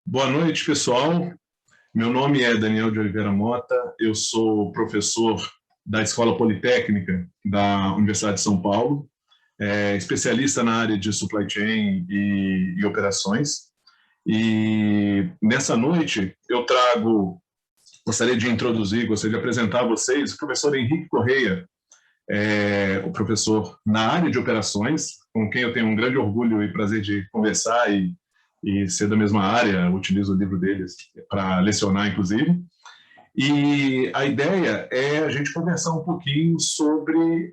Boa noite, pessoal. Meu nome é Daniel de Oliveira Mota, eu sou professor da Escola Politécnica da Universidade de São Paulo, especialista na área de supply chain e operações. E nessa noite eu gostaria de introduzir, gostaria de apresentar a vocês o professor Henrique Correia, o professor na área de operações, com quem eu tenho um grande orgulho e prazer de conversar e ser da mesma área, utilizo o livro deles para lecionar, inclusive. E a ideia é a gente conversar um pouquinho sobre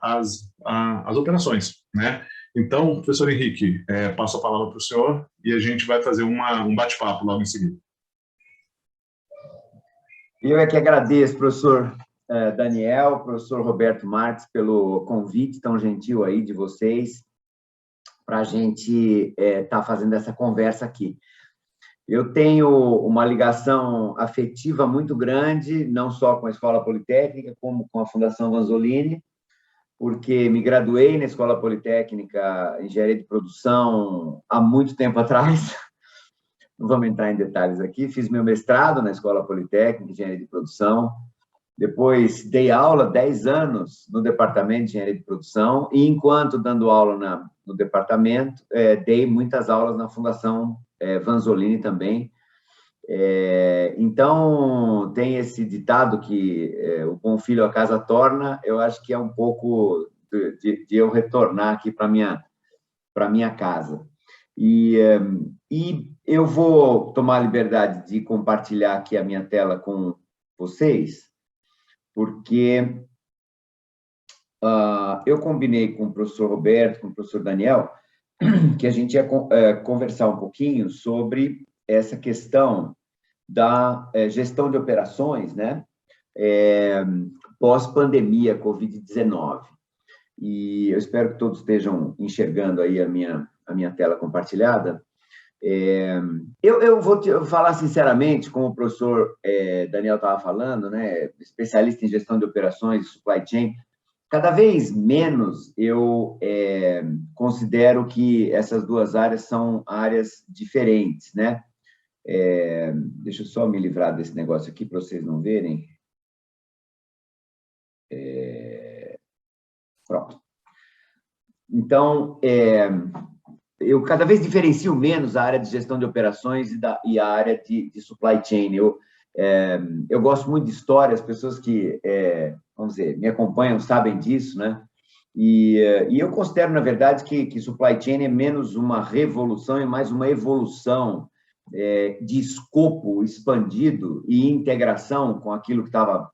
as operações, né? Então, professor Henrique, passo a palavra para o senhor e a gente vai fazer um bate-papo logo em seguida. Eu é que agradeço, professor Daniel, professor Roberto Marques, pelo convite tão gentil aí de vocês para a gente estar fazendo essa conversa aqui. Eu tenho uma ligação afetiva muito grande, não só com a Escola Politécnica, como com a Fundação Vanzolini, porque me graduei na Escola Politécnica em Engenharia de Produção há muito tempo atrás. Não vamos entrar em detalhes aqui. Fiz meu mestrado na Escola Politécnica em Engenharia de Produção. Depois dei aula 10 anos no departamento de Engenharia de Produção e, enquanto dando aula no departamento, dei muitas aulas na Fundação Vanzolini também. Então, tem esse ditado que o bom filho a casa torna. Eu acho que é um pouco de eu retornar aqui para minha casa. E eu vou tomar a liberdade de compartilhar aqui a minha tela com vocês, porque eu combinei com o professor Roberto, com o professor Daniel, que a gente ia conversar um pouquinho sobre essa questão da gestão de operações, né, pós-pandemia Covid-19. E eu espero que todos estejam enxergando aí a minha tela compartilhada. Eu vou falar sinceramente, como o professor Daniel estava falando, né, especialista em gestão de operações e supply chain, cada vez menos eu considero que essas duas áreas são áreas diferentes, né? Deixa eu só me livrar desse negócio aqui para vocês não verem. Pronto. Então, eu cada vez diferencio menos a área de gestão de operações e a área de supply chain. Eu gosto muito de história, as pessoas que, vamos dizer, me acompanham sabem disso, né? E eu considero, na verdade, que supply chain é menos uma revolução e mais uma evolução de escopo expandido e integração com aquilo que estava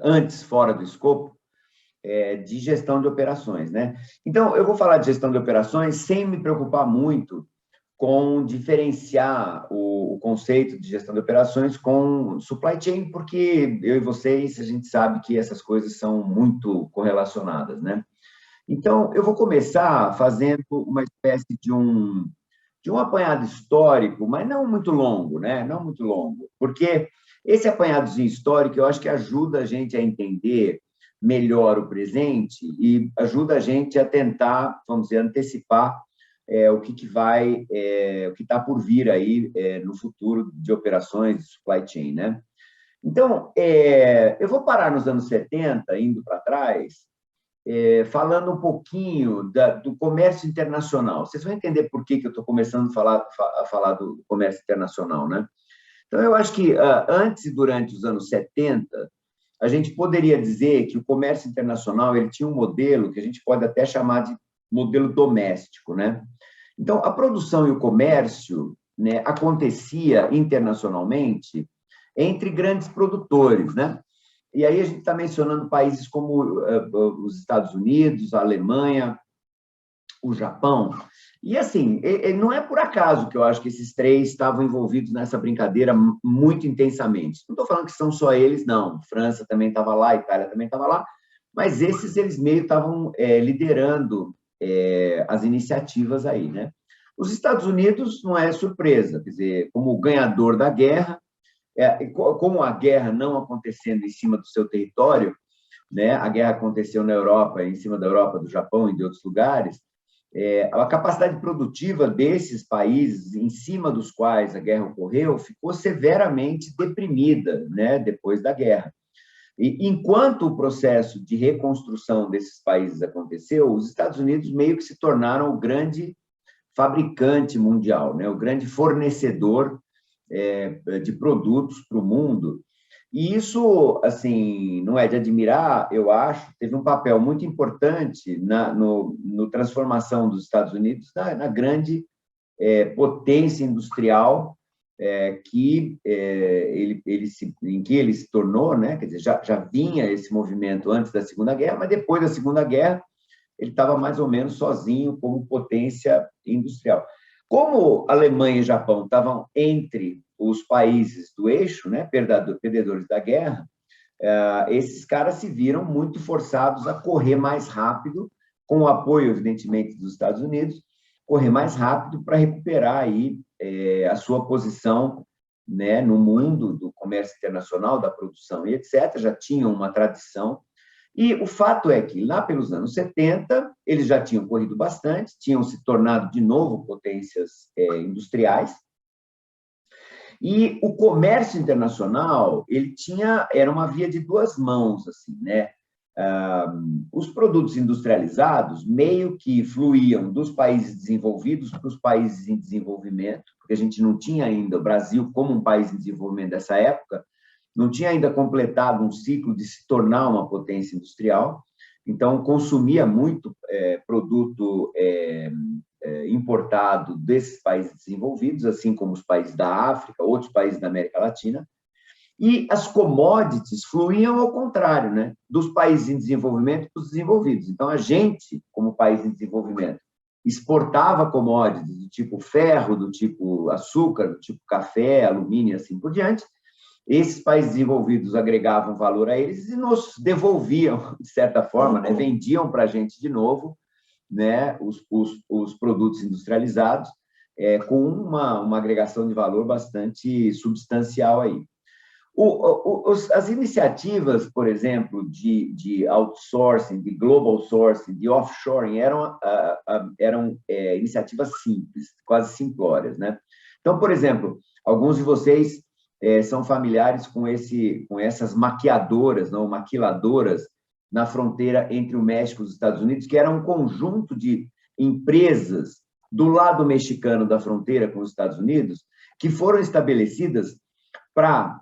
antes fora do escopo, de gestão de operações, né? Então, eu vou falar de gestão de operações sem me preocupar muito com diferenciar o conceito de gestão de operações com supply chain, porque eu e vocês, a gente sabe que essas coisas são muito correlacionadas, né? Então, eu vou começar fazendo uma espécie de um apanhado histórico, mas não muito longo, né? Não muito longo, porque esse apanhadozinho histórico eu acho que ajuda a gente a entender melhor o presente e ajuda a gente a tentar, vamos dizer, antecipar o que está por vir aí no futuro de operações de supply chain, né? Então, eu vou parar nos anos 70, indo para trás, falando um pouquinho do comércio internacional. Vocês vão entender por que eu estou começando a falar do comércio internacional, né? Então, eu acho que antes e durante os anos 70, a gente poderia dizer que o comércio internacional ele tinha um modelo que a gente pode até chamar de modelo doméstico, né? Então, a produção e o comércio, né, acontecia internacionalmente entre grandes produtores, né? E aí a gente está mencionando países como os Estados Unidos, a Alemanha, o Japão. E, assim, não é por acaso que eu acho que esses três estavam envolvidos nessa brincadeira muito intensamente. Não estou falando que são só eles, não. França também estava lá, Itália também estava lá, mas eles meio estavam liderando as iniciativas aí, né? Os Estados Unidos não é surpresa, quer dizer, como ganhador da guerra, como a guerra não acontecendo em cima do seu território, né? A guerra aconteceu na Europa, em cima da Europa, do Japão e de outros lugares, A capacidade produtiva desses países, em cima dos quais a guerra ocorreu, ficou severamente deprimida, né, depois da guerra. E, enquanto o processo de reconstrução desses países aconteceu, os Estados Unidos meio que se tornaram o grande fabricante mundial, né, o grande fornecedor de produtos para o mundo. E isso, assim, não é de admirar, eu acho, teve um papel muito importante no transformação dos Estados Unidos na grande potência industrial em que ele se tornou, né? Quer dizer, já vinha esse movimento antes da Segunda Guerra, mas depois da Segunda Guerra ele estava mais ou menos sozinho como potência industrial. Como a Alemanha e o Japão estavam entre os países do eixo, né, perdedores da guerra, esses caras se viram muito forçados a correr mais rápido, com o apoio, evidentemente, dos Estados Unidos, correr mais rápido para recuperar aí, a sua posição, né, no mundo do comércio internacional, da produção e etc. Já tinham uma tradição. E o fato é que, lá pelos anos 70, eles já tinham corrido bastante, tinham se tornado, de novo, potências industriais, e o comércio internacional era uma via de duas mãos, assim, né? Os produtos industrializados meio que fluíam dos países desenvolvidos para os países em desenvolvimento, porque a gente não tinha ainda, o Brasil, como um país em desenvolvimento dessa época, não tinha ainda completado um ciclo de se tornar uma potência industrial, então consumia muito produto importado desses países desenvolvidos, assim como os países da África, outros países da América Latina, e as commodities fluíam ao contrário, né? Dos países em desenvolvimento para os desenvolvidos. Então, a gente, como país em desenvolvimento, exportava commodities do tipo ferro, do tipo açúcar, do tipo café, alumínio e assim por diante. Esses países desenvolvidos agregavam valor a eles e nos devolviam, de certa forma, né? Vendiam para a gente de novo, né, os produtos industrializados, com uma agregação de valor bastante substancial aí. As iniciativas, por exemplo, de outsourcing, de global sourcing, de offshoring, eram iniciativas simples, quase simplórias, né? Então, por exemplo, alguns de vocês são familiares com essas maquiadoras, não, maquiladoras, na fronteira entre o México e os Estados Unidos, que era um conjunto de empresas do lado mexicano da fronteira com os Estados Unidos, que foram estabelecidas para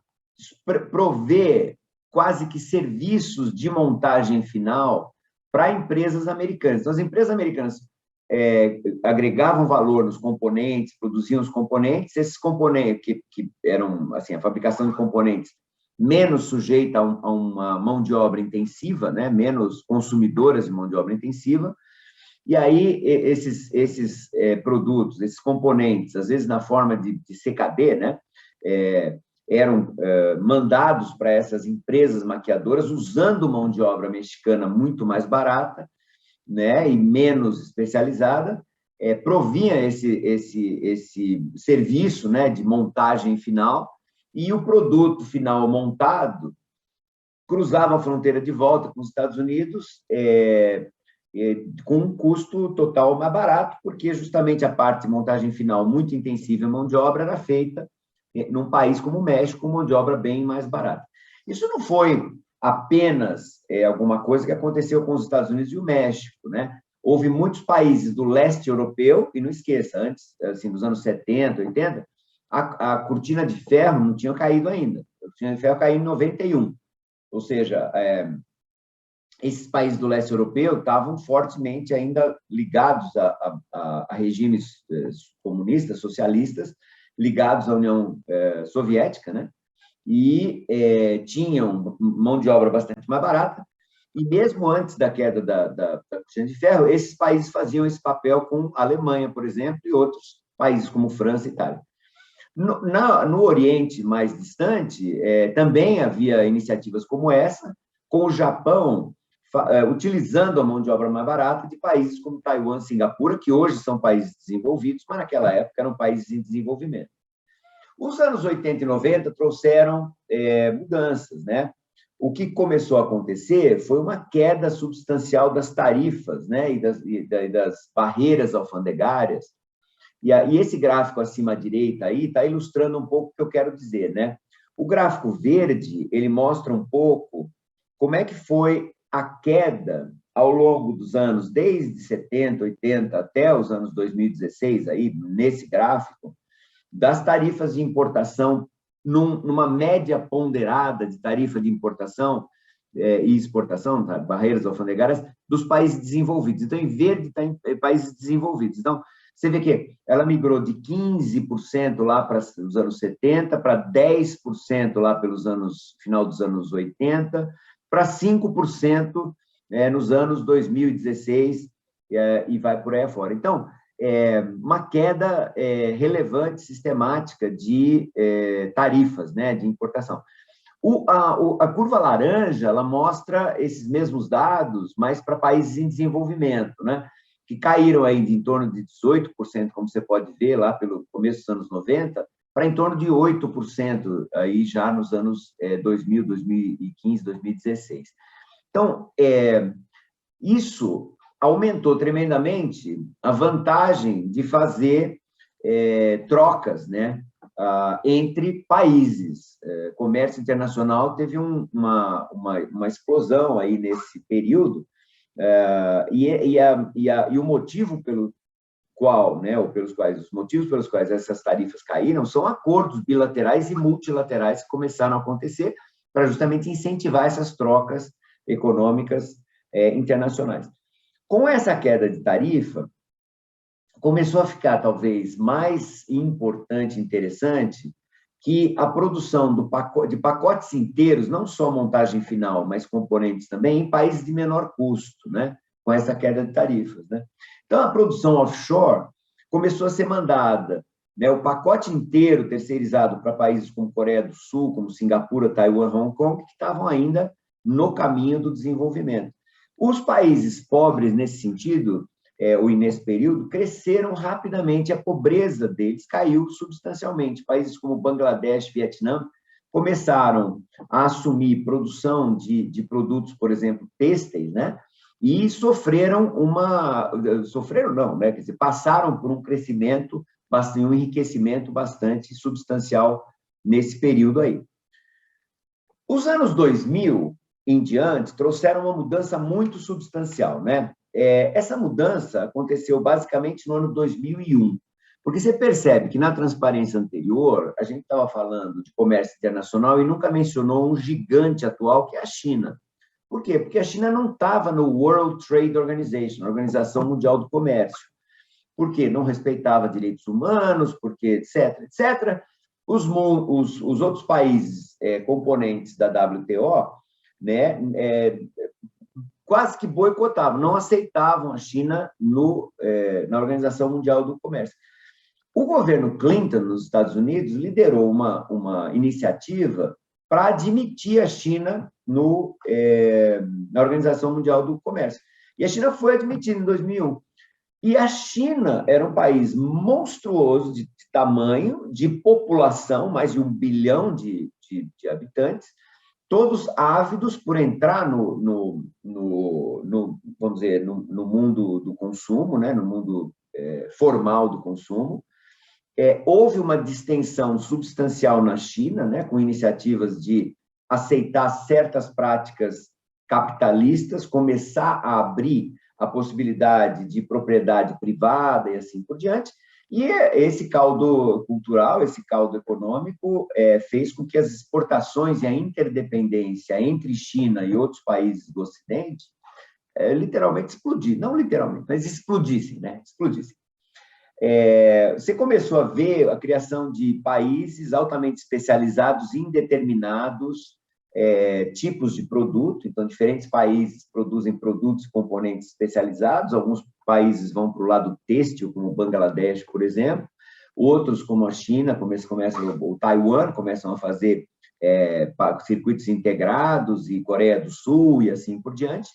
prover quase que serviços de montagem final para empresas americanas. Então, as empresas americanas agregavam valor nos componentes, produziam os componentes, esses componentes que eram, assim, a fabricação de componentes menos sujeita a uma mão de obra intensiva, né? Menos consumidoras de mão de obra intensiva, e aí esses produtos, esses componentes, às vezes na forma de CKD, né? Eram mandados para essas empresas maquiadoras usando mão de obra mexicana muito mais barata, né? E menos especializada, provinha esse serviço, né? De montagem final, e o produto final montado cruzava a fronteira de volta com os Estados Unidos com um custo total mais barato, porque justamente a parte de montagem final muito intensiva em mão de obra era feita num país como o México, com mão de obra bem mais barata. Isso não foi apenas alguma coisa que aconteceu com os Estados Unidos e o México, né? Houve muitos países do leste europeu, e não esqueça, antes, assim, dos anos 70, 80, a cortina de ferro não tinha caído ainda. A cortina de ferro caiu em 91. Ou seja, esses países do leste europeu estavam fortemente ainda ligados a regimes comunistas, socialistas, ligados à União Soviética, né? E tinham mão de obra bastante mais barata. E mesmo antes da queda da cortina de ferro, esses países faziam esse papel com a Alemanha, por exemplo, e outros países como França e Itália. No Oriente mais distante, também havia iniciativas como essa, com o Japão utilizando a mão de obra mais barata de países como Taiwan, Singapura, que hoje são países desenvolvidos, mas naquela época eram países em desenvolvimento. Os anos 80 e 90 trouxeram mudanças, né? o que começou a acontecer foi uma queda substancial das tarifas, né, e das barreiras alfandegárias. E esse gráfico acima à direita aí está ilustrando um pouco o que eu quero dizer, né? O gráfico verde, ele mostra um pouco como é que foi a queda ao longo dos anos, desde 70, 80 até os anos 2016, aí, nesse gráfico, das tarifas de importação, numa média ponderada de tarifa de importação e exportação, tá? Barreiras alfandegárias, dos países desenvolvidos. Então, em verde está em países desenvolvidos. Então, você vê que ela migrou de 15% lá para os anos 70, para 10% lá pelos anos, final dos anos 80, para 5% nos anos 2016 e vai por aí afora. Então, uma queda relevante, sistemática de tarifas, né, de importação. A curva laranja, ela mostra esses mesmos dados, mas para países em desenvolvimento, né, que caíram aí de em torno de 18%, como você pode ver lá pelo começo dos anos 90, para em torno de 8% aí já nos anos 2000, 2015, 2016. Então, isso aumentou tremendamente a vantagem de fazer trocas, né, entre países. Comércio internacional teve uma explosão aí nesse período, e o motivo pelo qual, né, ou os motivos pelos quais essas tarifas caíram são acordos bilaterais e multilaterais que começaram a acontecer para justamente incentivar essas trocas econômicas internacionais. Com essa queda de tarifa, começou a ficar talvez mais importante, interessante, que a produção de pacotes inteiros, não só montagem final, mas componentes também, em países de menor custo, né? Com essa queda de tarifas, né? Então, a produção offshore começou a ser mandada, né? O pacote inteiro terceirizado para países como Coreia do Sul, como Singapura, Taiwan, Hong Kong, que estavam ainda no caminho do desenvolvimento. Os países pobres, nesse sentido, ou nesse período, cresceram rapidamente, a pobreza deles caiu substancialmente. Países como Bangladesh, Vietnã, começaram a assumir produção de produtos, por exemplo, têxteis, né? E sofreram não, né? Quer dizer, passaram por um crescimento, um enriquecimento bastante substancial nesse período aí. Os anos 2000 em diante trouxeram uma mudança muito substancial, né? Essa mudança aconteceu basicamente no ano 2001, porque você percebe que na transparência anterior a gente estava falando de comércio internacional e nunca mencionou um gigante atual que é a China. Por quê? Porque a China não estava no World Trade Organization, a Organização Mundial do Comércio. Por quê? Não respeitava direitos humanos, porque etc, etc. Os outros países componentes da WTO, né, quase que boicotavam, não aceitavam a China na Organização Mundial do Comércio. O governo Clinton, nos Estados Unidos, liderou uma iniciativa para admitir a China na Organização Mundial do Comércio. E a China foi admitida em 2001. E a China era um país monstruoso de tamanho, de população, mais de 1 bilhão de habitantes, todos ávidos por entrar vamos dizer, no mundo do consumo, né? No mundo formal do consumo. Houve uma distensão substancial na China, né? Com iniciativas de aceitar certas práticas capitalistas, começar a abrir a possibilidade de propriedade privada e assim por diante. E esse caldo cultural, esse caldo econômico fez com que as exportações e a interdependência entre China e outros países do Ocidente literalmente explodissem. Não literalmente, mas explodissem, né? Explodissem. Você começou a ver a criação de países altamente especializados em determinados tipos de produto. Então, diferentes países produzem produtos e componentes especializados. Alguns países vão para o lado têxtil, como o Bangladesh, por exemplo. Outros, como a China, o Taiwan, começam a fazer circuitos integrados, e Coreia do Sul, e assim por diante.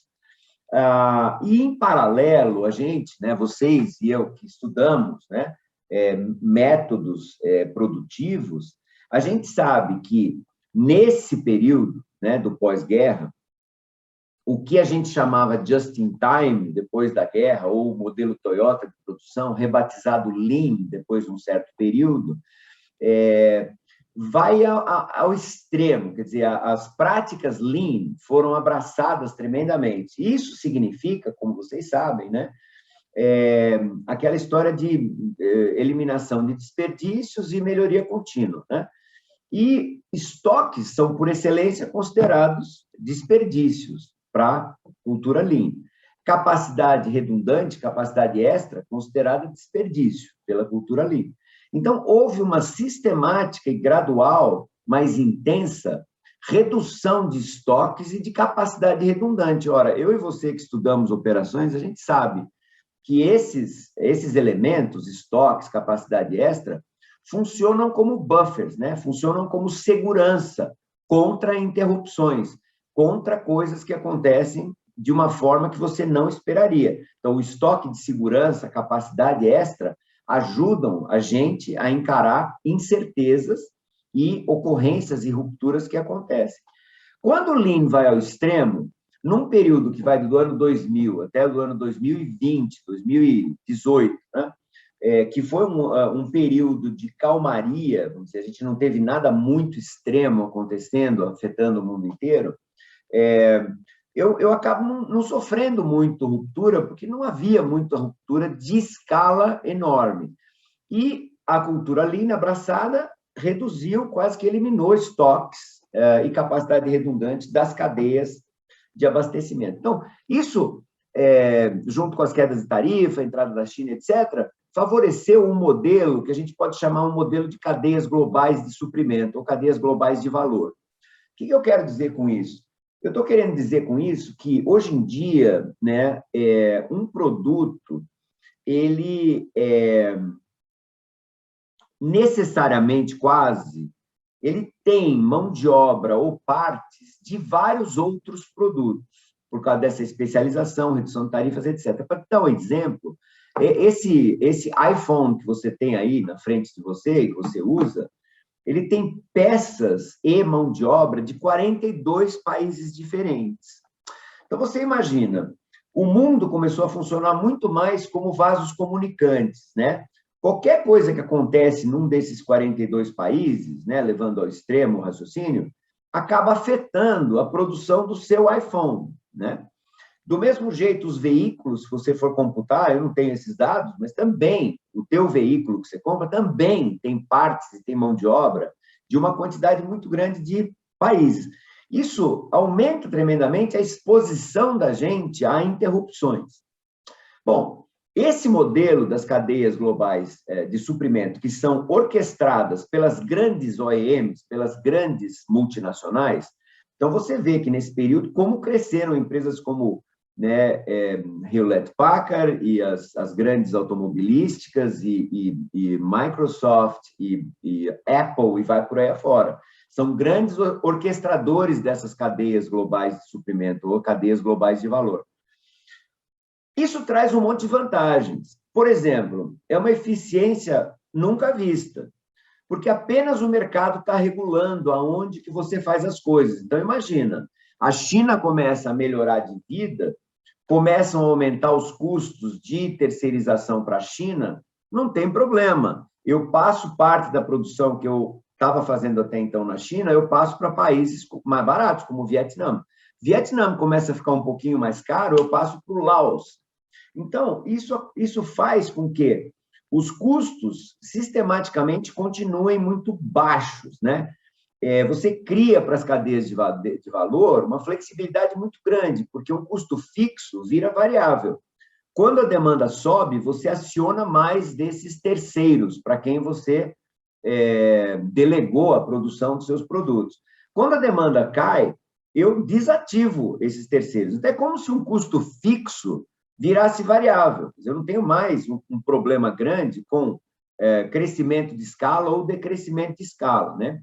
E, em paralelo, a gente, né, vocês e eu, que estudamos, né, métodos produtivos, a gente sabe que, nesse período, né, do pós-guerra, o que a gente chamava just in time, depois da guerra, ou o modelo Toyota de produção, rebatizado Lean, depois de um certo período, vai ao extremo, quer dizer, as práticas Lean foram abraçadas tremendamente. Isso significa, como vocês sabem, né, aquela história de eliminação de desperdícios e melhoria contínua, né? E estoques são, por excelência, considerados desperdícios para a cultura Lean. Capacidade redundante, capacidade extra, considerada desperdício pela cultura Lean. Então, houve uma sistemática e gradual, mais intensa, redução de estoques e de capacidade redundante. Ora, eu e você que estudamos operações, a gente sabe que esses elementos, estoques, capacidade extra, funcionam como buffers, né? Funcionam como segurança contra interrupções, contra coisas que acontecem de uma forma que você não esperaria. Então, o estoque de segurança, a capacidade extra, ajudam a gente a encarar incertezas e ocorrências e rupturas que acontecem. Quando o Lean vai ao extremo, num período que vai do ano 2000 até o ano 2020, 2018, né? Que foi um período de calmaria, vamos dizer, a gente não teve nada muito extremo acontecendo, afetando o mundo inteiro, eu acabo não sofrendo muito ruptura, porque não havia muita ruptura de escala enorme. E a cultura Lean abraçada reduziu, quase que eliminou estoques e capacidade redundante das cadeias de abastecimento. Então, isso, junto com as quedas de tarifa, a entrada da China, etc., favoreceu um modelo que a gente pode chamar um modelo de cadeias globais de suprimento ou cadeias globais de valor. O que eu quero dizer com isso? Eu estou querendo dizer com isso que, hoje em dia, né, um produto, ele necessariamente, quase, ele tem mão de obra ou partes de vários outros produtos, por causa dessa especialização, redução de tarifas, etc. Para dar um exemplo, esse iPhone que você tem aí na frente de você, que você usa, ele tem peças e mão de obra de 42 países diferentes. Então, você imagina, o mundo começou a funcionar muito mais como vasos comunicantes, né? Qualquer coisa que acontece num desses 42 países, né, levando ao extremo o raciocínio, acaba afetando a produção do seu iPhone, né? Do mesmo jeito, os veículos, se você for computar, eu não tenho esses dados, mas também o teu veículo que você compra também tem partes e tem mão de obra de uma quantidade muito grande de países. Isso aumenta tremendamente a exposição da gente a interrupções. Bom, esse modelo das cadeias globais de suprimento, que são orquestradas pelas grandes OEMs, pelas grandes multinacionais, então você vê que nesse período, como cresceram empresas como, né, Hewlett-Packard e as grandes automobilísticas e Microsoft e Apple e vai por aí afora. São grandes orquestradores dessas cadeias globais de suprimento ou cadeias globais de valor. Isso traz um monte de vantagens. Por exemplo, é uma eficiência nunca vista, porque apenas o mercado está regulando aonde que você faz as coisas. Então, imagina, a China começa a melhorar de vida, começam a aumentar os custos de terceirização para a China, não tem problema. Eu passo parte da produção que eu estava fazendo até então na China, eu passo para países mais baratos, como o Vietnã. Vietnã começa a ficar um pouquinho mais caro, eu passo para o Laos. Então, isso faz com que os custos sistematicamente continuem muito baixos, né? Você cria para as cadeias de valor uma flexibilidade muito grande, porque o custo fixo vira variável. Quando a demanda sobe, você aciona mais desses terceiros para quem você delegou a produção dos seus produtos. Quando a demanda cai, eu desativo esses terceiros. Então, é como se um custo fixo virasse variável. Eu não tenho mais um problema grande com crescimento de escala ou decrescimento de escala, né?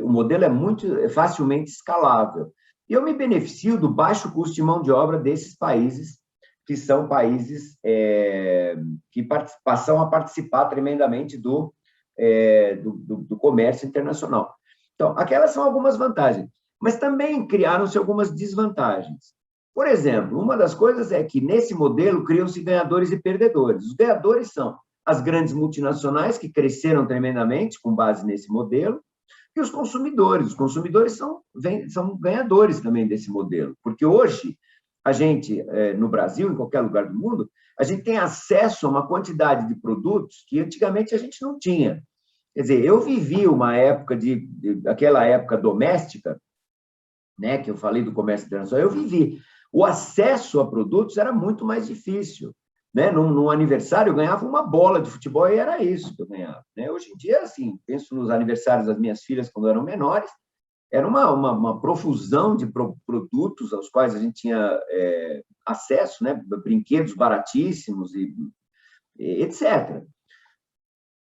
O modelo é muito facilmente escalável. E eu me beneficio do baixo custo de mão de obra desses países, que são países que passam a participar tremendamente do comércio internacional. Então, aquelas são algumas vantagens. Mas também criaram-se algumas desvantagens. Por exemplo, uma das coisas é que, nesse modelo, criam-se ganhadores e perdedores. Os ganhadores são as grandes multinacionais, que cresceram tremendamente com base nesse modelo, e os consumidores. Os consumidores são ganhadores também desse modelo, porque hoje, a gente, no Brasil, em qualquer lugar do mundo, a gente tem acesso a uma quantidade de produtos que antigamente a gente não tinha. Quer dizer, eu vivi uma época aquela época doméstica, né, que eu falei do comércio internacional, eu vivi. O acesso a produtos era muito mais difícil. Né? Num aniversário, eu ganhava uma bola de futebol e era isso que eu ganhava. Né? Hoje em dia, assim, penso nos aniversários das minhas filhas quando eram menores, era uma profusão de produtos aos quais a gente tinha acesso, né? Brinquedos baratíssimos, etc.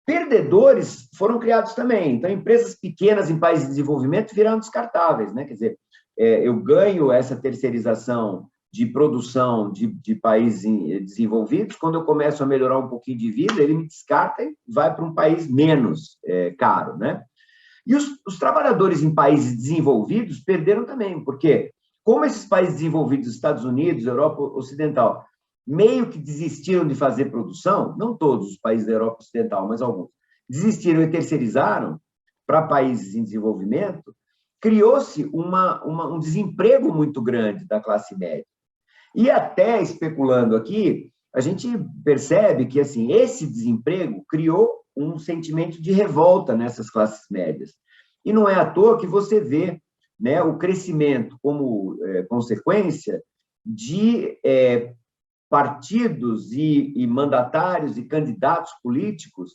Perdedores foram criados também. Então, empresas pequenas em países de desenvolvimento viraram descartáveis. Né? Quer dizer, eu ganho essa terceirização de produção de países desenvolvidos, quando eu começo a melhorar um pouquinho de vida, ele me descarta e vai para um país menos caro. Né? E os trabalhadores em países desenvolvidos perderam também, porque, como esses países desenvolvidos, Estados Unidos, Europa Ocidental, meio que desistiram de fazer produção, não todos os países da Europa Ocidental, mas alguns, desistiram e terceirizaram para países em desenvolvimento, criou-se um desemprego muito grande da classe média. E até especulando aqui, a gente percebe que assim, esse desemprego criou um sentimento de revolta nessas classes médias. E não é à toa que você vê, né, o crescimento como consequência de partidos e mandatários e candidatos políticos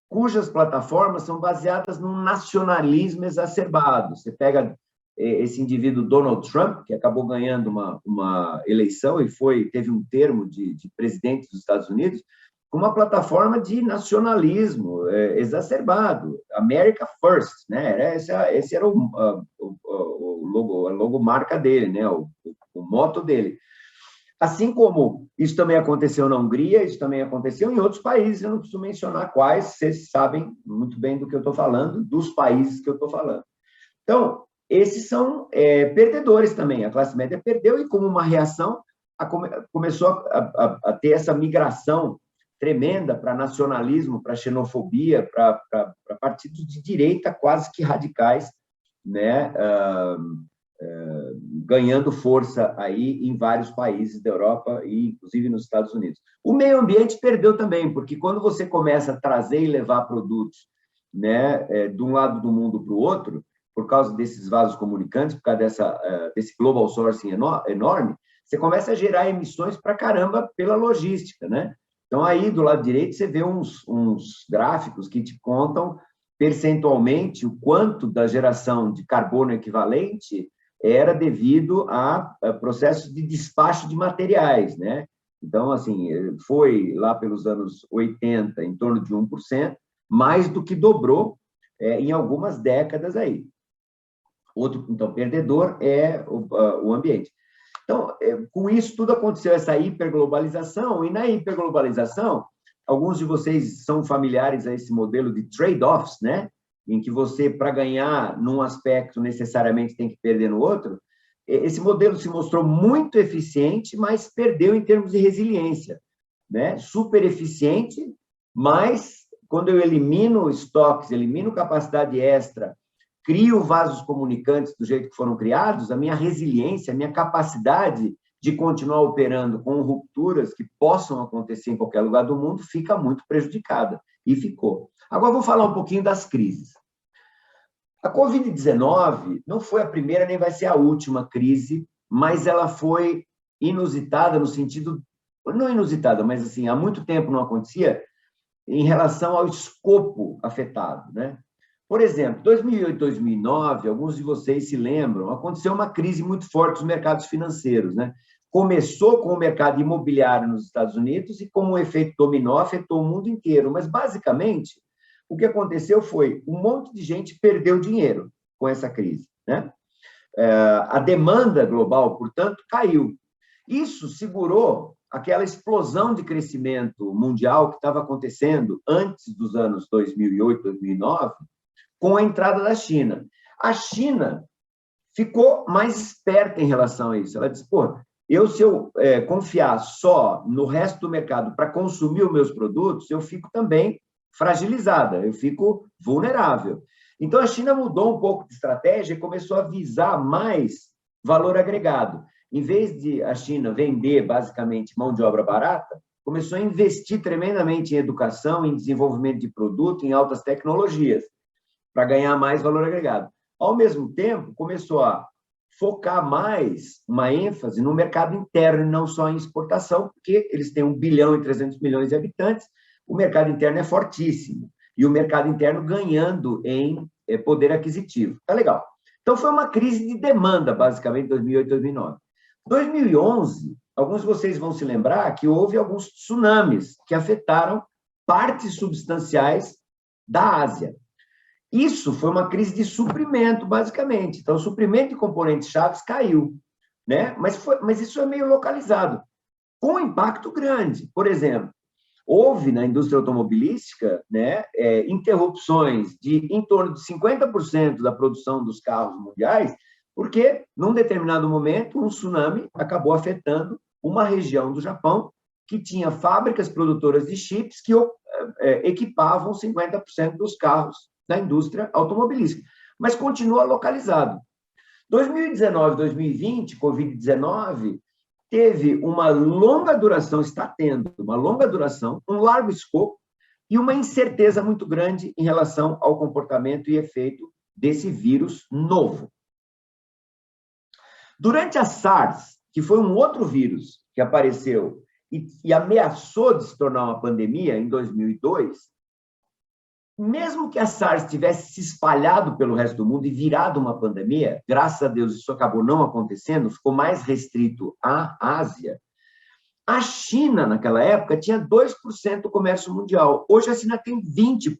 cujas plataformas são baseadas num nacionalismo exacerbado. Você pega esse indivíduo Donald Trump, que acabou ganhando uma eleição e teve um termo de presidente dos Estados Unidos, com uma plataforma de nacionalismo exacerbado, America First, né? Esse era a logomarca dele, né? O moto dele. Assim como isso também aconteceu na Hungria, isso também aconteceu em outros países, eu não preciso mencionar quais, vocês sabem muito bem do que eu estou falando, dos países que eu estou falando. Então, esses são perdedores também, a classe média perdeu e, como uma reação, começou a ter essa migração tremenda para nacionalismo, para xenofobia, para partidos de direita quase que radicais, né? Ganhando força aí em vários países da Europa e, inclusive, nos Estados Unidos. O meio ambiente perdeu também, porque quando você começa a trazer e levar produtos, né, de um lado do mundo para o outro, por causa desses vasos comunicantes, por causa desse global sourcing enorme, você começa a gerar emissões para caramba pela logística, né? Então, aí, do lado direito, você vê uns gráficos que te contam percentualmente o quanto da geração de carbono equivalente era devido a processos de despacho de materiais, né? Então, assim, foi lá pelos anos 80, em torno de 1%, mais do que dobrou em algumas décadas aí. Outro, então, perdedor é o ambiente. Então, com isso tudo aconteceu, essa hiperglobalização, e na hiperglobalização, alguns de vocês são familiares a esse modelo de trade-offs, né? Em que você, para ganhar num aspecto, necessariamente tem que perder no outro. Esse modelo se mostrou muito eficiente, mas perdeu em termos de resiliência, né? Super eficiente, mas quando eu elimino estoques, elimino capacidade extra, crio vasos comunicantes do jeito que foram criados, a minha resiliência, a minha capacidade de continuar operando com rupturas que possam acontecer em qualquer lugar do mundo fica muito prejudicada, e ficou. Agora, vou falar um pouquinho das crises. A Covid-19 não foi a primeira nem vai ser a última crise, mas ela foi inusitada no sentido, não inusitada, mas assim, há muito tempo não acontecia em relação ao escopo afetado, né? Por exemplo, 2008, 2009, alguns de vocês se lembram, aconteceu uma crise muito forte dos mercados financeiros, né? Começou com o mercado imobiliário nos Estados Unidos e, como um efeito dominó, afetou o mundo inteiro. Mas, basicamente, o que aconteceu foi um monte de gente perdeu dinheiro com essa crise, né? A demanda global, portanto, caiu. Isso segurou aquela explosão de crescimento mundial que estava acontecendo antes dos anos 2008, 2009, com a entrada da China. A China ficou mais esperta em relação a isso. Ela disse, pô, se eu confiar só no resto do mercado para consumir os meus produtos, eu fico também fragilizada, eu fico vulnerável. Então, a China mudou um pouco de estratégia e começou a visar mais valor agregado. Em vez de a China vender, basicamente, mão de obra barata, começou a investir tremendamente em educação, em desenvolvimento de produto, em altas tecnologias, para ganhar mais valor agregado. Ao mesmo tempo, começou a focar mais uma ênfase no mercado interno e não só em exportação, porque eles têm 1 bilhão e 300 milhões de habitantes, o mercado interno é fortíssimo, e o mercado interno ganhando em poder aquisitivo. Tá legal. Então, foi uma crise de demanda, basicamente, em 2008 e 2009. 2011, alguns de vocês vão se lembrar que houve alguns tsunamis que afetaram partes substanciais da Ásia. Isso foi uma crise de suprimento, basicamente. Então, o suprimento de componentes chaves caiu, né? Mas isso é meio localizado, com impacto grande. Por exemplo, houve na indústria automobilística, né, interrupções de em torno de 50% da produção dos carros mundiais, porque, num determinado momento, um tsunami acabou afetando uma região do Japão que tinha fábricas produtoras de chips que equipavam 50% dos carros da indústria automobilística, mas continua localizado. 2019, 2020, Covid-19, teve uma longa duração, está tendo uma longa duração, um largo escopo e uma incerteza muito grande em relação ao comportamento e efeito desse vírus novo. Durante a SARS, que foi um outro vírus que apareceu e ameaçou de se tornar uma pandemia em 2002, mesmo que a SARS tivesse se espalhado pelo resto do mundo e virado uma pandemia, graças a Deus isso acabou não acontecendo, ficou mais restrito à Ásia, a China, naquela época, tinha 2% do comércio mundial. Hoje a China tem 20%.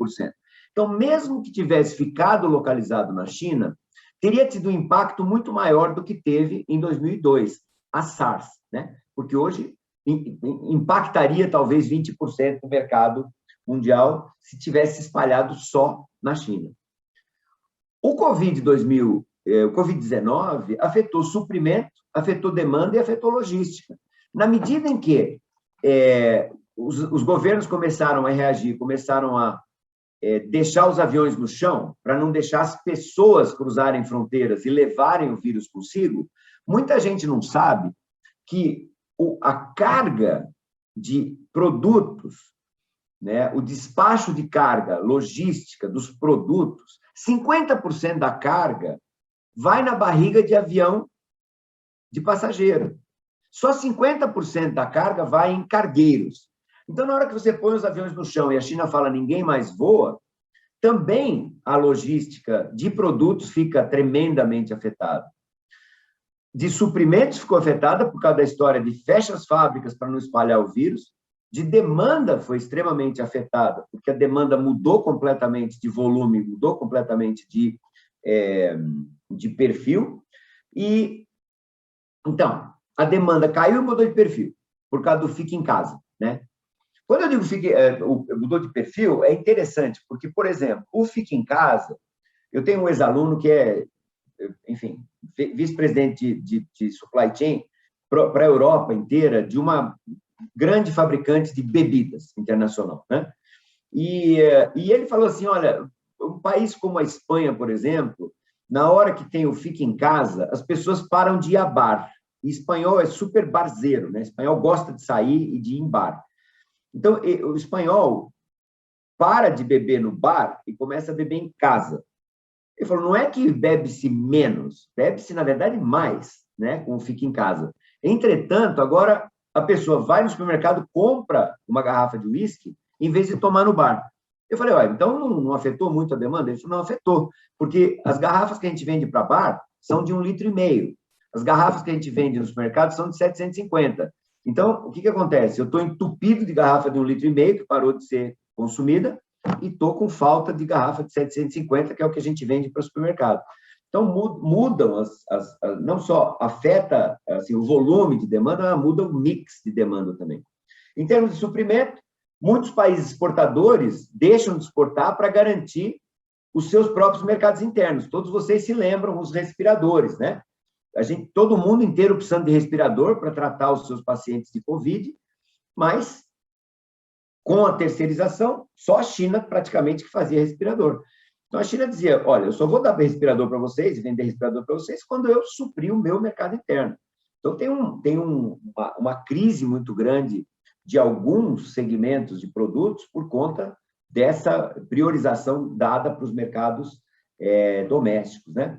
Então, mesmo que tivesse ficado localizado na China, teria tido um impacto muito maior do que teve em 2002, a SARS, né? Porque hoje impactaria talvez 20% do mercado mundial se tivesse espalhado só na China. O Covid-19 afetou suprimento, afetou demanda e afetou logística. Na medida em que os governos começaram a reagir, começaram a deixar os aviões no chão, para não deixar as pessoas cruzarem fronteiras e levarem o vírus consigo, muita gente não sabe que a carga de produtos, né, o despacho de carga logística dos produtos, 50% da carga vai na barriga de avião de passageiro. Só 50% da carga vai em cargueiros. Então, na hora que você põe os aviões no chão e a China fala ninguém mais voa, também a logística de produtos fica tremendamente afetada. De suprimentos ficou afetada por causa da história de fecha as fábricas para não espalhar o vírus. De demanda foi extremamente afetada, porque a demanda mudou completamente de volume, mudou completamente de perfil. E, então, a demanda caiu e mudou de perfil, por causa do fique em casa, né? Quando eu digo mudou de perfil, é interessante, porque, por exemplo, o fique em casa, eu tenho um ex-aluno que é, enfim, vice-presidente de supply chain para a Europa inteira, de uma grande fabricante de bebidas internacional, né? E ele falou assim, olha, um país como a Espanha, por exemplo, na hora que tem o fique em casa, as pessoas param de ir a bar. E espanhol é super barzeiro, né? O espanhol gosta de sair e de ir em bar. Então, o espanhol para de beber no bar e começa a beber em casa. Ele falou, não é que bebe-se menos, bebe-se, na verdade, mais, né? Com o fique em casa. Entretanto, agora a pessoa vai no supermercado, compra uma garrafa de uísque, em vez de tomar no bar. Eu falei, olha, então não afetou muito a demanda? Ele falou, não afetou, porque as garrafas que a gente vende para bar são de 1,5 litro. As garrafas que a gente vende no supermercado são de 750. Então, o que acontece? Eu estou entupido de garrafa de 1,5 litro, que parou de ser consumida, e estou com falta de garrafa de 750, que é o que a gente vende para o supermercado. Então, mudam, não só afeta assim, o volume de demanda, mas muda o mix de demanda também. Em termos de suprimento, muitos países exportadores deixam de exportar para garantir os seus próprios mercados internos. Todos vocês se lembram, os respiradores, né? Todo mundo inteiro precisando de respirador para tratar os seus pacientes de Covid, mas com a terceirização, só a China praticamente que fazia respirador. Então, a China dizia, olha, eu só vou dar respirador para vocês e vender respirador para vocês quando eu suprir o meu mercado interno. Então, tem uma crise muito grande de alguns segmentos de produtos por conta dessa priorização dada para os mercados domésticos, né?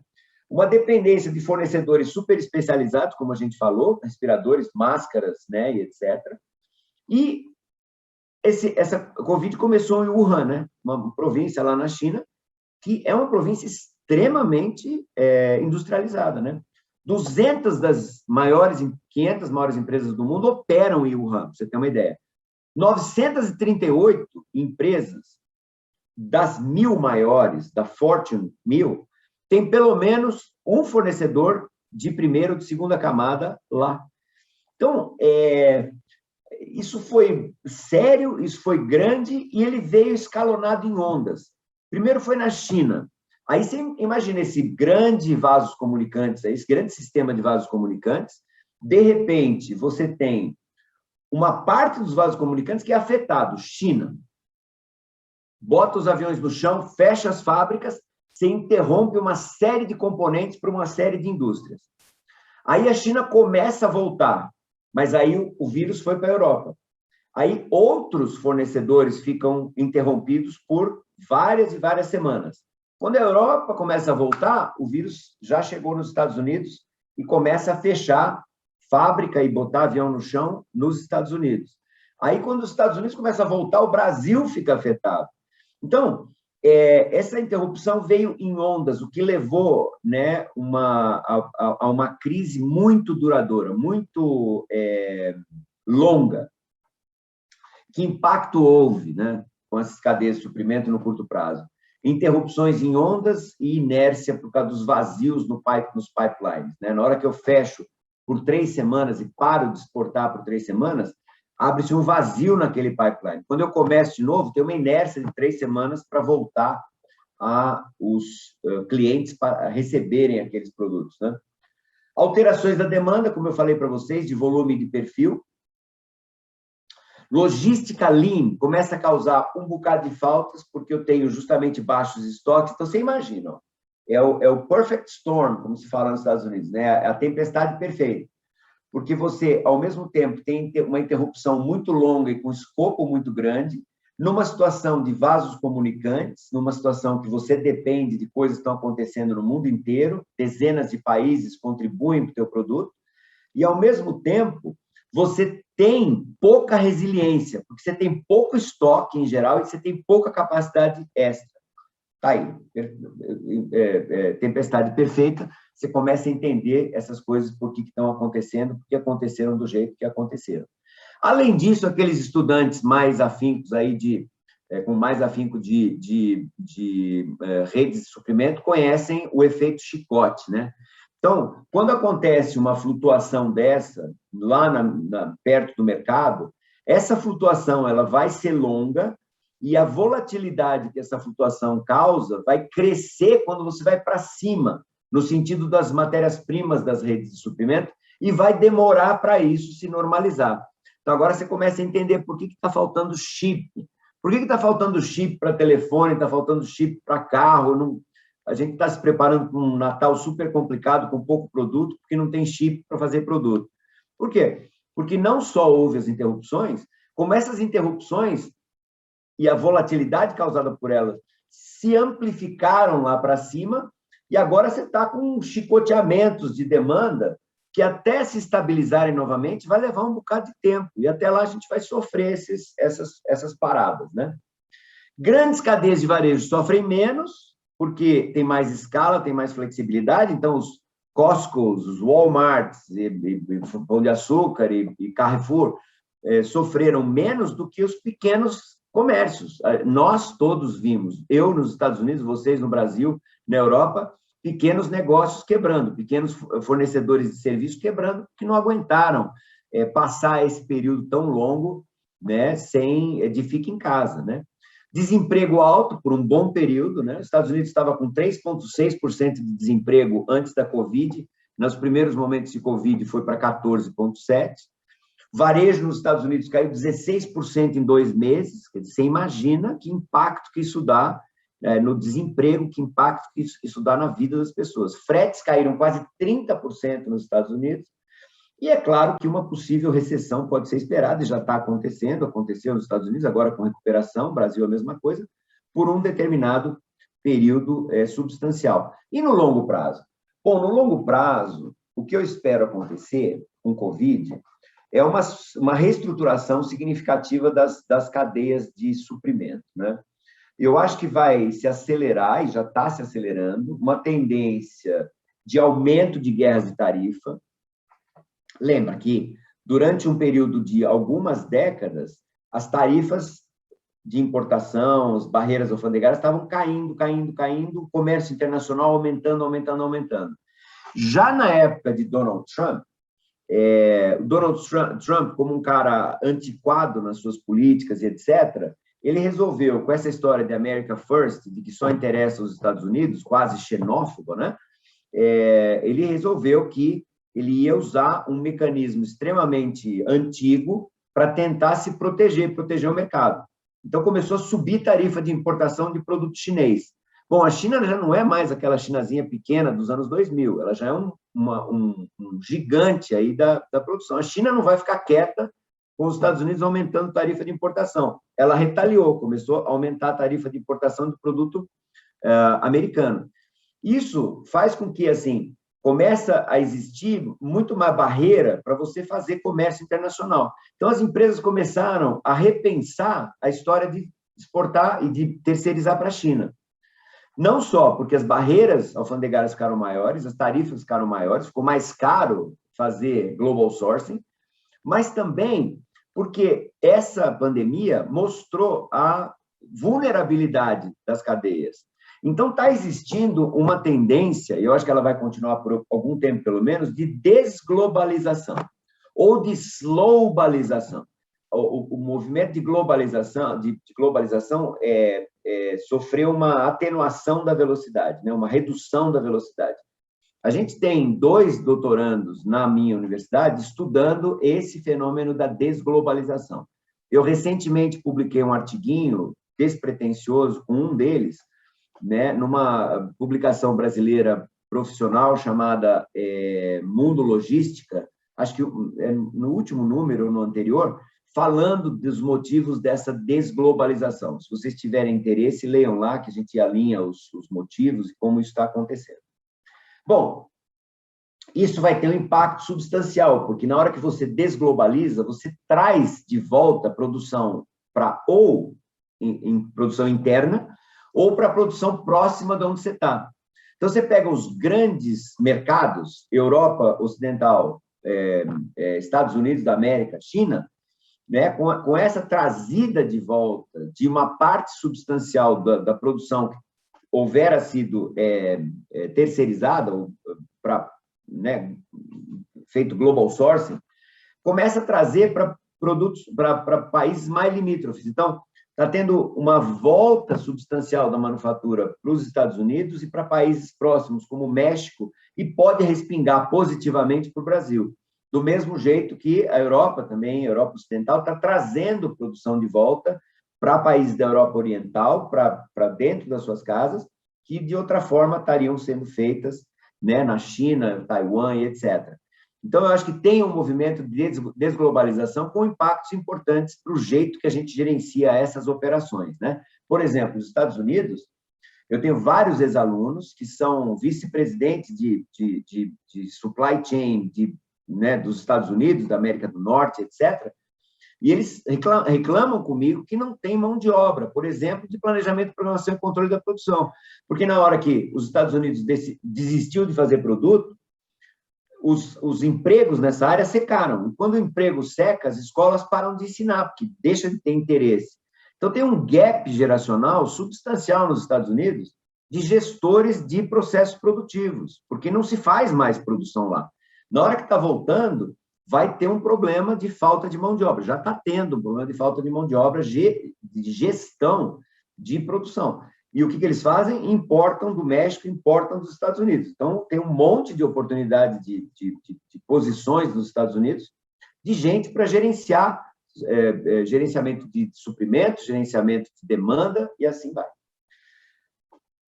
Uma dependência de fornecedores super especializados, como a gente falou, respiradores, máscaras, né, e etc. E essa Covid começou em Wuhan, né, uma província lá na China, que é uma província extremamente industrializada, né? 200 das 500 maiores empresas do mundo operam em Wuhan, para você ter uma ideia. 938 empresas das 1.000 maiores, da Fortune 1000, tem pelo menos um fornecedor de primeira ou de segunda camada lá. Então, isso foi sério, isso foi grande, e ele veio escalonado em ondas. Primeiro foi na China. Aí você imagina esse grande vasos comunicantes, esse grande sistema de vasos comunicantes, de repente você tem uma parte dos vasos comunicantes que é afetado, China. Bota os aviões no chão, fecha as fábricas, você interrompe uma série de componentes para uma série de indústrias. Aí a China começa a voltar, mas aí o vírus foi para a Europa. Aí outros fornecedores ficam interrompidos por várias e várias semanas. Quando a Europa começa a voltar, o vírus já chegou nos Estados Unidos e começa a fechar fábrica e botar avião no chão nos Estados Unidos. Aí, quando os Estados Unidos começam a voltar, o Brasil fica afetado. Então, essa interrupção veio em ondas, o que levou, né, a uma crise muito duradoura, muito longa. Que impacto houve, né, com essas cadeias de suprimento no curto prazo? Interrupções em ondas e inércia por causa dos vazios nos pipelines, né? Na hora que eu fecho por 3 semanas e paro de exportar por 3 semanas, abre-se um vazio naquele pipeline. Quando eu começo de novo, tem uma inércia de 3 semanas para voltar os clientes para receberem aqueles produtos, né? Alterações da demanda, como eu falei para vocês, de volume e de perfil. Logística lean começa a causar um bocado de faltas, porque eu tenho justamente baixos estoques. Então, você imagina, ó, é o perfect storm, como se fala nos Estados Unidos, né? É a tempestade perfeita. Porque você, ao mesmo tempo, tem uma interrupção muito longa e com escopo muito grande, numa situação de vasos comunicantes, numa situação que você depende de coisas que estão acontecendo no mundo inteiro, dezenas de países contribuem para o teu produto, e, ao mesmo tempo, você tem pouca resiliência, porque você tem pouco estoque em geral e você tem pouca capacidade extra. Tá aí, tempestade perfeita, você começa a entender essas coisas, por que estão acontecendo, porque aconteceram do jeito que aconteceram. Além disso, aqueles estudantes mais afincos aí com mais afinco de redes de suprimento conhecem o efeito chicote, né? Então, quando acontece uma flutuação dessa, lá perto do mercado, essa flutuação ela vai ser longa e a volatilidade que essa flutuação causa vai crescer quando você vai para cima, no sentido das matérias-primas das redes de suprimento, e vai demorar para isso se normalizar. Então, agora você começa a entender por que está faltando chip. Por que está faltando chip para telefone, está faltando chip para carro? A gente está se preparando para um Natal super complicado, com pouco produto, porque não tem chip para fazer produto. Por quê? Porque não só houve as interrupções, como essas interrupções e a volatilidade causada por elas se amplificaram lá para cima, e agora você está com chicoteamentos de demanda que, até se estabilizarem novamente, vai levar um bocado de tempo, e até lá a gente vai sofrer essas paradas, né? Grandes cadeias de varejo sofrem menos, porque tem mais escala, tem mais flexibilidade, então os Costcos, os Walmarts, Pão de Açúcar e Carrefour sofreram menos do que os pequenos comércios. Nós todos vimos, eu nos Estados Unidos, vocês no Brasil, na Europa, pequenos negócios quebrando, pequenos fornecedores de serviços quebrando, que não aguentaram passar esse período tão longo, né, de fica em casa, né? Desemprego alto por um bom período, né? Os Estados Unidos estava com 3,6% de desemprego antes da Covid, nos primeiros momentos de Covid foi para 14,7%. Varejo nos Estados Unidos caiu 16% em 2 meses, quer dizer, você imagina que impacto que isso dá no desemprego, que impacto que isso dá na vida das pessoas. Fretes caíram quase 30% nos Estados Unidos, e é claro que uma possível recessão pode ser esperada, e já está acontecendo, aconteceu nos Estados Unidos, agora com recuperação, Brasil a mesma coisa, por um determinado período substancial. E no longo prazo? Bom, no longo prazo, o que eu espero acontecer com o Covid é uma reestruturação significativa das cadeias de suprimento, né? Eu acho que vai se acelerar, e já está se acelerando, uma tendência de aumento de guerras de tarifa. Lembra que, durante um período de algumas décadas, as tarifas de importação, as barreiras alfandegárias estavam caindo, o comércio internacional aumentando. Já na época de Donald Trump, como um cara antiquado nas suas políticas e etc., ele resolveu, com essa história de America First, de que só interessa os Estados Unidos, quase xenófobo, né? Ele resolveu que ele ia usar um mecanismo extremamente antigo para tentar se proteger o mercado. Então, começou a subir tarifa de importação de produto chinês. Bom, a China já não é mais aquela chinazinha pequena dos anos 2000, ela já é um gigante aí da produção. A China não vai ficar quieta com os Estados Unidos aumentando tarifa de importação. Ela retaliou, começou a aumentar a tarifa de importação de produto americano. Isso faz com que, assim, começa a existir muito mais barreira para você fazer comércio internacional. Então, as empresas começaram a repensar a história de exportar e de terceirizar para a China. Não só porque as barreiras alfandegárias ficaram maiores, as tarifas ficaram maiores, ficou mais caro fazer global sourcing, mas também porque essa pandemia mostrou a vulnerabilidade das cadeias. Então, está existindo uma tendência, e eu acho que ela vai continuar por algum tempo, pelo menos, de desglobalização ou de slowbalização. O movimento de globalização, sofreu uma atenuação da velocidade, né? Uma redução da velocidade. A gente tem 2 doutorandos na minha universidade estudando esse fenômeno da desglobalização. Eu recentemente publiquei um artiguinho despretensioso com um deles, né, numa publicação brasileira profissional chamada Mundo Logística, acho que no último número ou no anterior, falando dos motivos dessa desglobalização. Se vocês tiverem interesse, leiam lá, que a gente alinha os motivos e como isso está acontecendo. Bom, isso vai ter um impacto substancial, porque na hora que você desglobaliza, você traz de volta a produção para ou em produção interna, ou para a produção próxima de onde você está. Então, você pega os grandes mercados, Europa Ocidental, Estados Unidos da América, China, né, com essa trazida de volta de uma parte substancial da produção que houvera sido terceirizada, né, feito global sourcing, começa a trazer para produtos, para países mais limítrofes. Então, está tendo uma volta substancial da manufatura para os Estados Unidos e para países próximos, como o México, e pode respingar positivamente para o Brasil. Do mesmo jeito que a Europa também, a Europa Ocidental, está trazendo produção de volta para países da Europa Oriental, para dentro das suas casas, que de outra forma estariam sendo feitas, né, na China, Taiwan e etc. Então, eu acho que tem um movimento de desglobalização com impactos importantes para o jeito que a gente gerencia essas operações, né? Por exemplo, nos Estados Unidos, eu tenho vários ex-alunos que são vice-presidentes de supply chain né, dos Estados Unidos, da América do Norte, etc., e eles reclamam comigo que não tem mão de obra, por exemplo, de planejamento, programação e controle da produção. Porque na hora que os Estados Unidos desistiu de fazer produto, os empregos nessa área secaram. E quando o emprego seca, as escolas param de ensinar, porque deixa de ter interesse. Então, tem um gap geracional substancial nos Estados Unidos de gestores de processos produtivos, porque não se faz mais produção lá. Na hora que está voltando, vai ter um problema de falta de mão de obra. Já está tendo um problema de falta de mão de obra, de gestão de produção. E o que eles fazem? Importam do México, importam dos Estados Unidos. Então, tem um monte de oportunidade de posições nos Estados Unidos, de gente para gerenciar, gerenciamento de suprimentos, gerenciamento de demanda, e assim vai.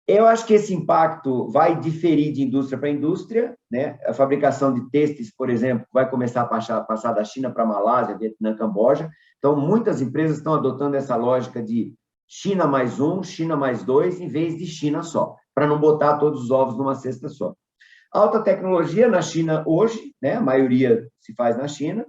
Eu acho que esse impacto vai diferir de indústria para indústria, né? A fabricação de têxteis, por exemplo, vai começar a passar da China para a Malásia, Vietnã, Camboja. Então, muitas empresas estão adotando essa lógica de China mais um, China mais dois, em vez de China só, para não botar todos os ovos numa cesta só. Alta tecnologia na China hoje, né? A maioria se faz na China.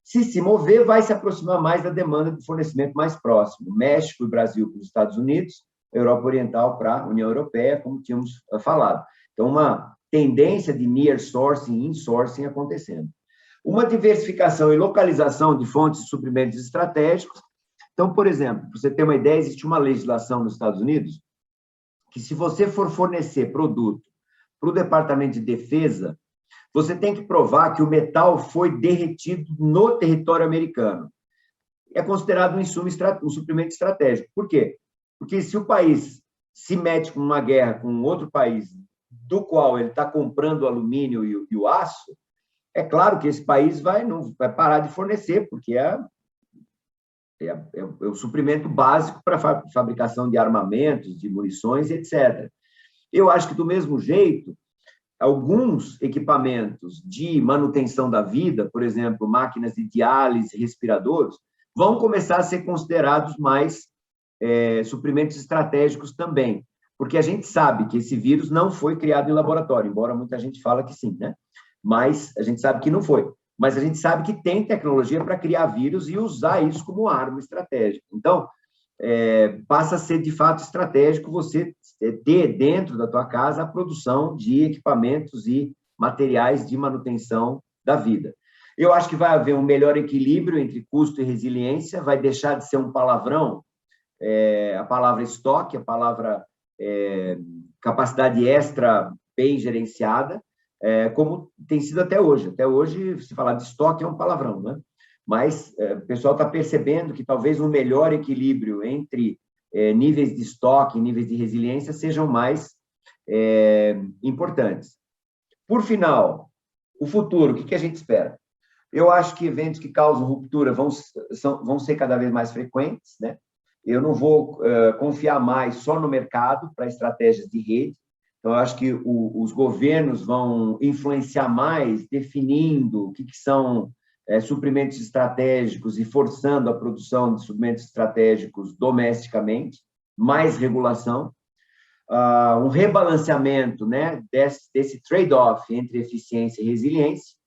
Se mover, vai se aproximar mais da demanda de fornecimento mais próximo. México e Brasil para os Estados Unidos, Europa Oriental para a União Europeia, como tínhamos falado. Então, uma tendência de nearshoring e insourcing acontecendo. Uma diversificação e localização de fontes de suprimentos estratégicos. Então, por exemplo, para você ter uma ideia, existe uma legislação nos Estados Unidos que, se você for fornecer produto para o Departamento de Defesa, você tem que provar que o metal foi derretido no território americano. É considerado um insumo, um suprimento estratégico. Por quê? Porque se o país se mete com uma guerra com outro país do qual ele está comprando o alumínio e o aço, é claro que esse país não vai parar de fornecer, porque é o suprimento básico para a fabricação de armamentos, de munições, etc. Eu acho que, do mesmo jeito, alguns equipamentos de manutenção da vida, por exemplo, máquinas de diálise, respiradores, vão começar a ser considerados mais suprimentos estratégicos também, porque a gente sabe que esse vírus não foi criado em laboratório, embora muita gente fala que sim, né? Mas a gente sabe que não foi. Mas a gente sabe que tem tecnologia para criar vírus e usar isso como arma estratégica. Então, passa a ser, de fato, estratégico você ter dentro da tua casa a produção de equipamentos e materiais de manutenção da vida. Eu acho que vai haver um melhor equilíbrio entre custo e resiliência, vai deixar de ser um palavrão, a palavra estoque, a palavra capacidade extra bem gerenciada, como tem sido até hoje. Até hoje, se falar de estoque é um palavrão, né? Mas o pessoal está percebendo que talvez um melhor equilíbrio entre níveis de estoque e níveis de resiliência sejam mais importantes. Por final, o futuro, o que a gente espera? Eu acho que eventos que causam ruptura vão ser cada vez mais frequentes, né? Eu não vou confiar mais só no mercado para estratégias de rede. Então, eu acho que os governos vão influenciar mais, definindo o que são suprimentos estratégicos e forçando a produção de suprimentos estratégicos domesticamente, mais regulação, um rebalanceamento, né, desse trade-off entre eficiência e resiliência,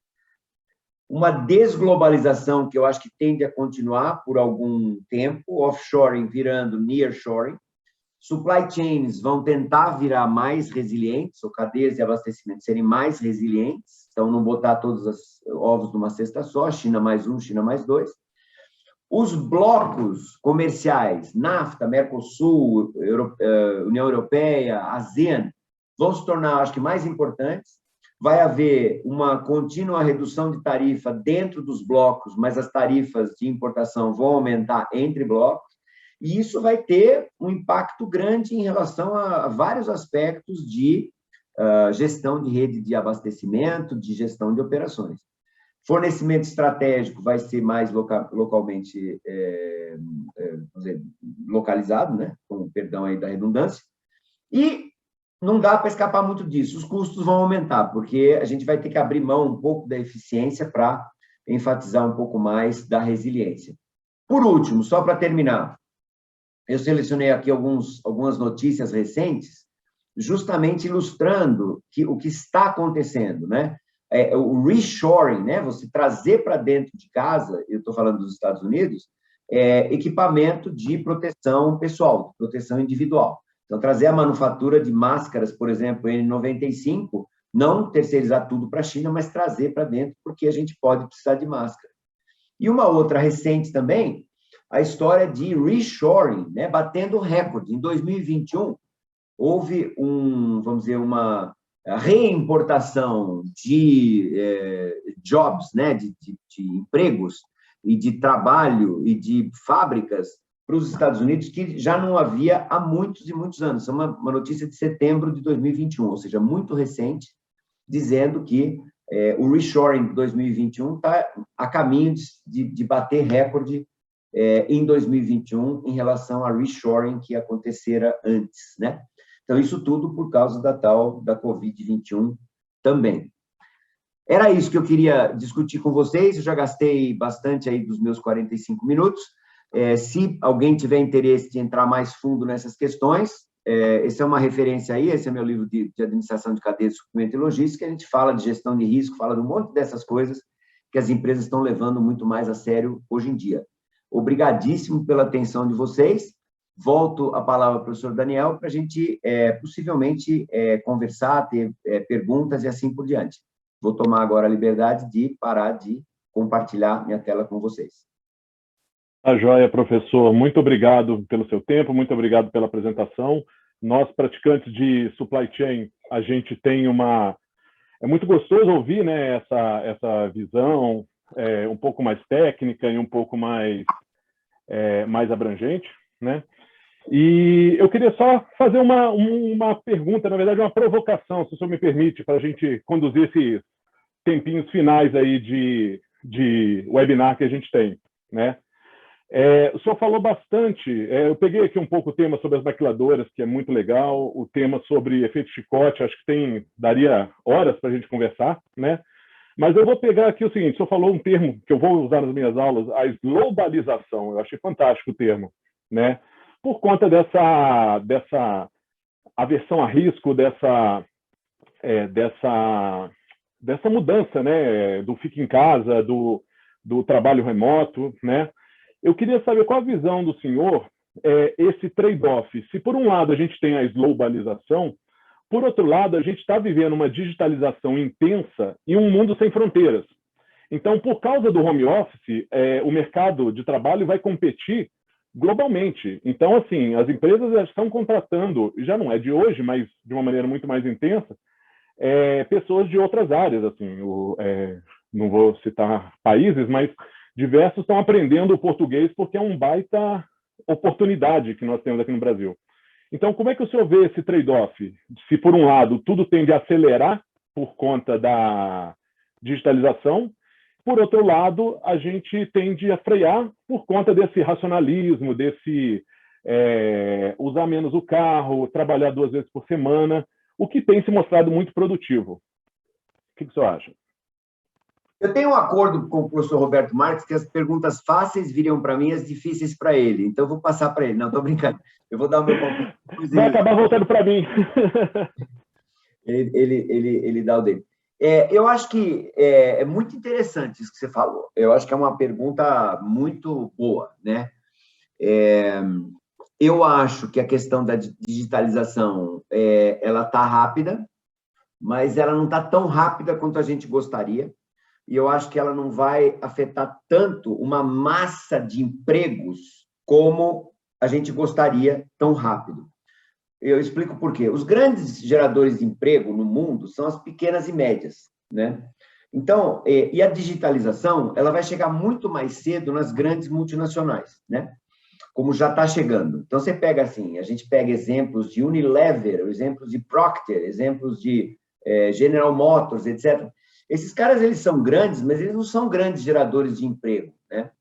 uma desglobalização que eu acho que tende a continuar por algum tempo, offshoring virando nearshoring, supply chains vão tentar virar mais resilientes, ou cadeias de abastecimento serem mais resilientes, então não botar todos os ovos numa cesta só, China mais um, China mais dois. Os blocos comerciais, NAFTA, Mercosul, União Europeia, ASEAN, vão se tornar, acho que, mais importantes. Vai haver uma contínua redução de tarifa dentro dos blocos, mas as tarifas de importação vão aumentar entre blocos, e isso vai ter um impacto grande em relação a vários aspectos de gestão de rede de abastecimento, de gestão de operações. Fornecimento estratégico vai ser mais localmente localizado, né? Com perdão aí da redundância, e não dá para escapar muito disso, os custos vão aumentar, porque a gente vai ter que abrir mão um pouco da eficiência para enfatizar um pouco mais da resiliência. Por último, só para terminar, eu selecionei aqui algumas notícias recentes, justamente ilustrando o que está acontecendo, né? O reshoring, né? Você trazer para dentro de casa, eu estou falando dos Estados Unidos, equipamento de proteção pessoal, proteção individual. Então, trazer a manufatura de máscaras, por exemplo, N95, não terceirizar tudo para a China, mas trazer para dentro, porque a gente pode precisar de máscara. E uma outra recente também, a história de reshoring, né, batendo recorde. Em 2021, houve vamos dizer, uma reimportação de jobs, né, de empregos e de trabalho e de fábricas para os Estados Unidos, que já não havia há muitos e muitos anos. É uma notícia de setembro de 2021, ou seja, muito recente, dizendo que o reshoring de 2021 está a caminho de bater recorde em 2021 em relação a reshoring que acontecera antes, né? Então, isso tudo por causa da tal da Covid-21 também. Era isso que eu queria discutir com vocês, eu já gastei bastante aí dos meus 45 minutos. Se alguém tiver interesse de entrar mais fundo nessas questões, essa é uma referência aí, esse é meu livro de administração de cadeia de suprimento e logística, a gente fala de gestão de risco, fala de um monte dessas coisas que as empresas estão levando muito mais a sério hoje em dia. Obrigadíssimo pela atenção de vocês. Volto a palavra ao professor Daniel para a gente, possivelmente, conversar, ter perguntas e assim por diante. Vou tomar agora a liberdade de parar de compartilhar minha tela com vocês. Tá joia, professor. Muito obrigado pelo seu tempo, muito obrigado pela apresentação. Nós, praticantes de supply chain, a gente tem uma... É muito gostoso ouvir, né, essa visão um pouco mais técnica e um pouco mais abrangente, né? E eu queria só fazer uma pergunta, na verdade, uma provocação, se o senhor me permite, para a gente conduzir esses tempinhos finais aí de webinar que a gente tem, né? O senhor falou bastante, eu peguei aqui um pouco o tema sobre as maquiladoras, que é muito legal, o tema sobre efeito chicote, acho que daria horas para a gente conversar, né? Mas eu vou pegar aqui o seguinte, o senhor falou um termo que eu vou usar nas minhas aulas, a globalização, eu achei fantástico o termo, né? Por conta dessa aversão a risco, dessa mudança, né? Do fique em casa, do trabalho remoto, né? Eu queria saber qual a visão do senhor, esse trade-off. Se, por um lado, a gente tem a globalização, por outro lado, a gente está vivendo uma digitalização intensa e um mundo sem fronteiras. Então, por causa do home office, o mercado de trabalho vai competir globalmente. Então, assim, as empresas já estão contratando, já não é de hoje, mas de uma maneira muito mais intensa, pessoas de outras áreas. Assim, não vou citar países, mas diversos estão aprendendo o português porque é uma baita oportunidade que nós temos aqui no Brasil. Então, como é que o senhor vê esse trade-off? Se, por um lado, tudo tende a acelerar por conta da digitalização, por outro lado, a gente tende a frear por conta desse racionalismo, desse usar menos o carro, trabalhar 2 vezes por semana, o que tem se mostrado muito produtivo. O que o senhor acha? Eu tenho um acordo com o professor Roberto Marques que as perguntas fáceis viriam para mim e as difíceis para ele. Então, eu vou passar para ele. Não, estou brincando. Eu vou dar o meu palpite. Vai acabar voltando para mim. Ele dá o dele. Eu acho que é muito interessante isso que você falou. Eu acho que é uma pergunta muito boa, né? Eu acho que a questão da digitalização ela está rápida, mas ela não está tão rápida quanto a gente gostaria. E eu acho que ela não vai afetar tanto uma massa de empregos como a gente gostaria tão rápido. Eu explico por quê. Os grandes geradores de emprego no mundo são as pequenas e médias, né? Então, e a digitalização, ela vai chegar muito mais cedo nas grandes multinacionais, né? Como já está chegando. Então, você pega assim, a gente pega exemplos de Unilever, exemplos de Procter, exemplos de General Motors, etc. Esses caras, eles são grandes, mas eles não são grandes geradores de emprego, né?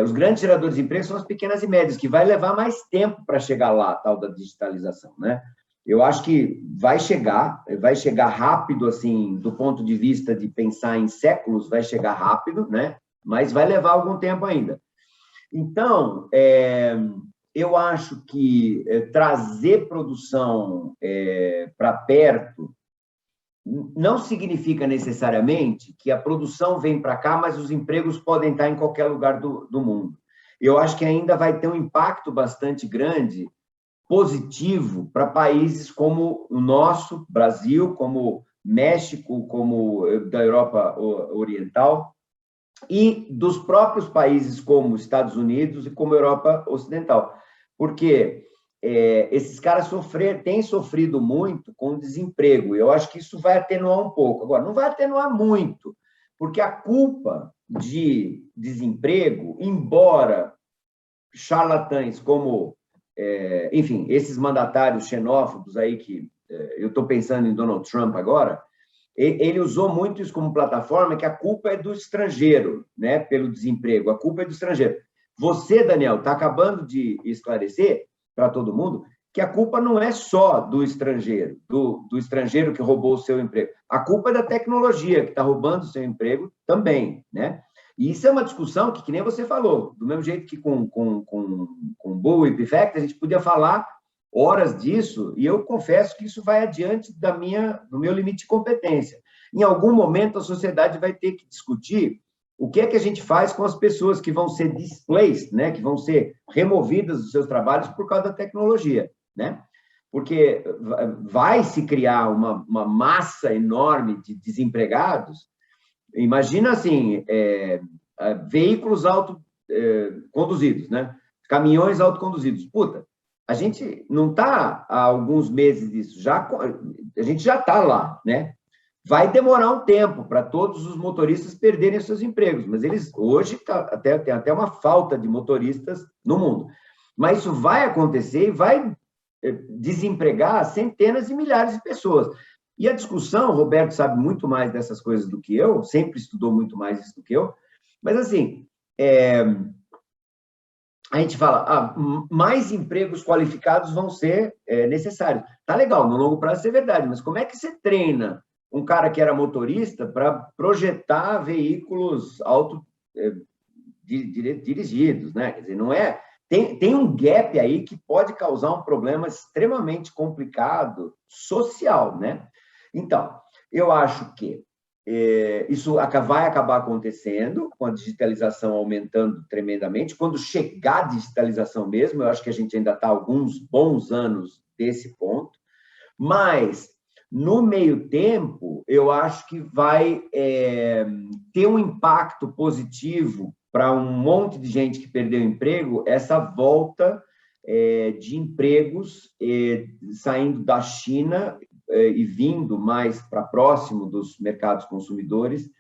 Os grandes geradores de emprego são as pequenas e médias, que vai levar mais tempo para chegar lá, a tal da digitalização, né? Eu acho que vai chegar rápido, assim, do ponto de vista de pensar em séculos, vai chegar rápido, né? Mas vai levar algum tempo ainda. Então, eu acho que trazer produção para perto não significa necessariamente que a produção vem para cá, mas os empregos podem estar em qualquer lugar do mundo. Eu acho que ainda vai ter um impacto bastante grande, positivo, para países como o nosso, Brasil, como México, como da Europa Oriental, e dos próprios países como Estados Unidos e como Europa Ocidental. Porque esses caras têm sofrido muito com desemprego. Eu acho que isso vai atenuar um pouco. Agora, não vai atenuar muito, porque a culpa de desemprego, embora charlatães como, enfim, esses mandatários xenófobos aí que eu estou pensando em Donald Trump agora, ele usou muito isso como plataforma, que a culpa é do estrangeiro, né, pelo desemprego, a culpa é do estrangeiro. Você, Daniel, está acabando de esclarecer para todo mundo que a culpa não é só do estrangeiro, do estrangeiro que roubou o seu emprego. A culpa é da tecnologia que está roubando o seu emprego também, né? E isso é uma discussão que nem você falou, do mesmo jeito que com Bull e Effect, a gente podia falar horas disso, e eu confesso que isso vai adiante do meu limite de competência. Em algum momento, a sociedade vai ter que discutir o que é que a gente faz com as pessoas que vão ser displaced, né, que vão ser removidas dos seus trabalhos por causa da tecnologia, né? Porque vai se criar uma massa enorme de desempregados. Imagina assim, veículos autoconduzidos, né? Caminhões autoconduzidos. Puta, a gente não está há alguns meses disso, a gente já está lá, né? Vai demorar um tempo para todos os motoristas perderem seus empregos, mas eles hoje tem até uma falta de motoristas no mundo. Mas isso vai acontecer e vai desempregar centenas e milhares de pessoas. E a discussão, o Roberto sabe muito mais dessas coisas do que eu, sempre estudou muito mais isso do que eu, mas assim, a gente fala, mais empregos qualificados vão ser necessários. Tá legal, no longo prazo isso é verdade, mas como é que você treina um cara que era motorista para projetar veículos dirigidos, né? Quer dizer, não é... Tem um gap aí que pode causar um problema extremamente complicado social, né? Então, eu acho que isso vai acabar acontecendo, com a digitalização aumentando tremendamente. Quando chegar a digitalização mesmo, eu acho que a gente ainda está alguns bons anos desse ponto, mas, no meio tempo, eu acho que vai ter um impacto positivo para um monte de gente que perdeu emprego, essa volta de empregos saindo da China e vindo mais para próximo dos mercados consumidores,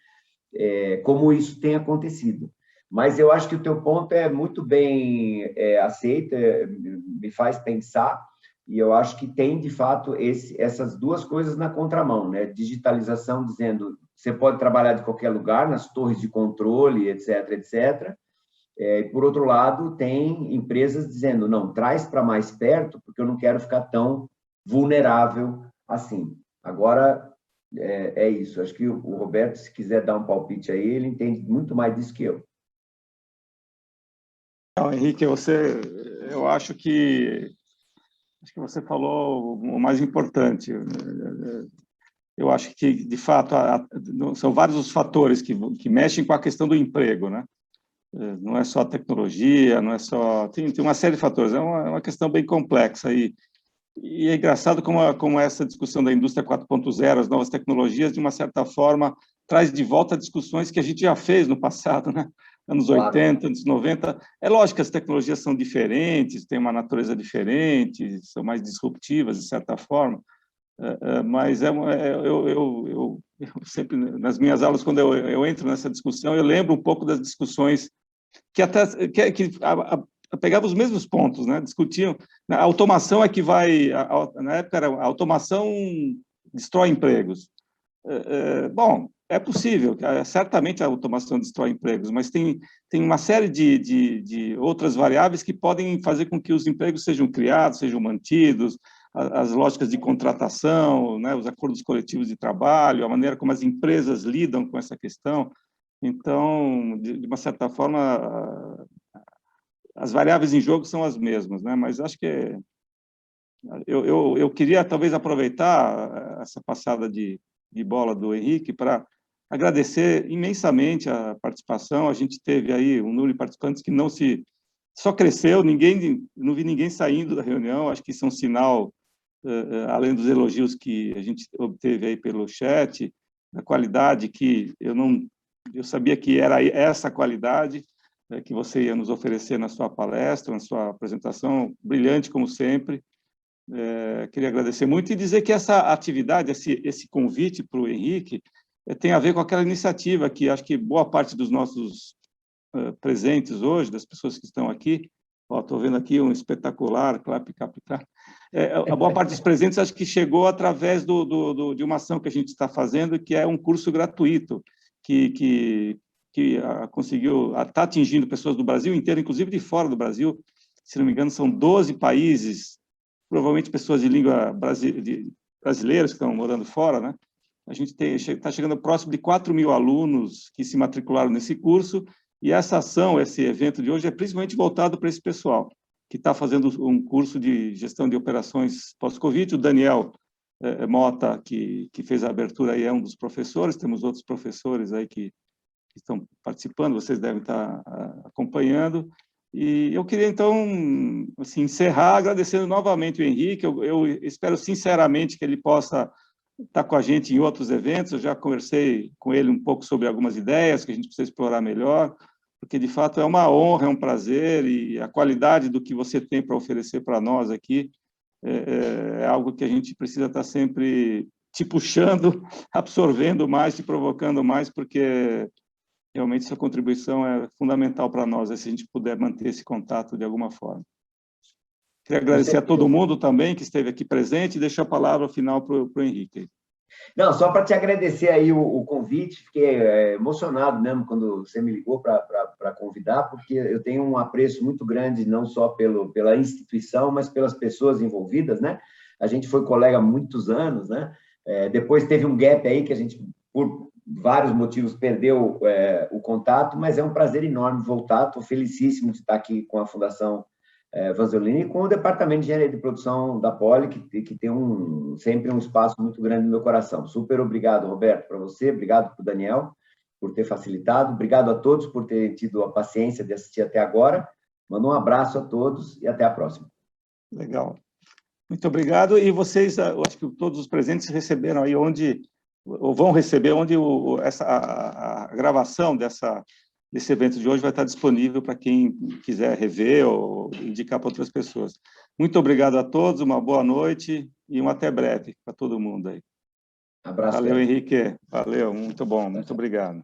como isso tem acontecido. Mas eu acho que o teu ponto é muito bem aceito, me faz pensar, e eu acho que tem, de fato, essas duas coisas na contramão, né? Digitalização dizendo você pode trabalhar de qualquer lugar, nas torres de controle, etc., etc. Por outro lado, tem empresas dizendo, não, traz para mais perto, porque eu não quero ficar tão vulnerável assim. Agora, é isso. Acho que o Roberto, se quiser dar um palpite aí, ele entende muito mais disso que eu. Então, Henrique, eu acho que você falou o mais importante. Eu acho que, de fato, são vários os fatores que mexem com a questão do emprego, né? Não é só a tecnologia, não é só... Tem uma série de fatores, é uma questão bem complexa. E é engraçado como essa discussão da indústria 4.0, as novas tecnologias, de uma certa forma, traz de volta discussões que a gente já fez no passado, né? Anos 80, anos 90. É lógico que as tecnologias são diferentes, têm uma natureza diferente, são mais disruptivas, de certa forma, mas eu sempre, nas minhas aulas, quando eu entro nessa discussão, eu lembro um pouco das discussões que até pegava os mesmos pontos, né? Discutiam, a automação é que vai, na época era a automação destrói empregos. Bom, é possível, certamente a automação destrói empregos, mas tem uma série de outras variáveis que podem fazer com que os empregos sejam criados, sejam mantidos, as lógicas de contratação, né, os acordos coletivos de trabalho, a maneira como as empresas lidam com essa questão. Então, de uma certa forma, as variáveis em jogo são as mesmas, né? Mas acho que eu queria talvez aproveitar essa passada de bola do Henrique para agradecer imensamente a participação. A gente teve aí um número de participantes que só cresceu, não vi ninguém saindo da reunião. Acho que isso é um sinal, além dos elogios que a gente obteve aí pelo chat, da qualidade que eu sabia que era essa qualidade que você ia nos oferecer na sua palestra, na sua apresentação, brilhante como sempre. Queria agradecer muito e dizer que essa atividade, esse convite para o Henrique, tem a ver com aquela iniciativa que acho que boa parte dos nossos presentes hoje, das pessoas que estão aqui, Estou vendo aqui um espetacular, clap, clap, clap. A boa parte dos presentes acho que chegou através de uma ação que a gente está fazendo, que é um curso gratuito, que conseguiu, está atingindo pessoas do Brasil inteiro, inclusive de fora do Brasil. Se não me engano, são 12 países, provavelmente pessoas de língua brasileiras que estão morando fora, né? A gente está chegando próximo de 4.000 alunos que se matricularam nesse curso, e essa ação, esse evento de hoje, é principalmente voltado para esse pessoal, que está fazendo um curso de gestão de operações pós-Covid. O Daniel Mota, que fez a abertura, aí é um dos professores, temos outros professores aí que estão participando, vocês devem estar acompanhando. E eu queria, então, assim, encerrar agradecendo novamente o Henrique. Eu espero sinceramente que ele possa estar com a gente em outros eventos. Eu já conversei com ele um pouco sobre algumas ideias que a gente precisa explorar melhor, porque, de fato, é uma honra, é um prazer, e a qualidade do que você tem para oferecer para nós aqui é algo que a gente precisa estar sempre te puxando, absorvendo mais, te provocando mais, porque realmente sua contribuição é fundamental para nós, se a gente puder manter esse contato de alguma forma. Queria agradecer a todo mundo também que esteve aqui presente e deixar a palavra final para o Henrique. Não, só para te agradecer aí o convite, fiquei emocionado mesmo quando você me ligou para convidar, porque eu tenho um apreço muito grande, não só pela instituição, mas pelas pessoas envolvidas, né? A gente foi colega há muitos anos, né? Depois teve um gap aí que a gente, por vários motivos, perdeu o contato, mas é um prazer enorme voltar. Estou felicíssimo de estar aqui com a Fundação Vanzolini e com o Departamento de Engenharia de Produção da Poli, que tem sempre um espaço muito grande no meu coração. Super obrigado, Roberto, para você, obrigado para o Daniel, por ter facilitado, obrigado a todos por terem tido a paciência de assistir até agora. Mando um abraço a todos e até a próxima. Legal. Muito obrigado. E vocês, eu acho que todos os presentes receberam aí ou vão receber a gravação desse evento de hoje vai estar disponível para quem quiser rever ou indicar para outras pessoas. Muito obrigado a todos, uma boa noite e um até breve para todo mundo aí. Abraço. Valeu, Henrique. Valeu, muito bom, muito obrigado.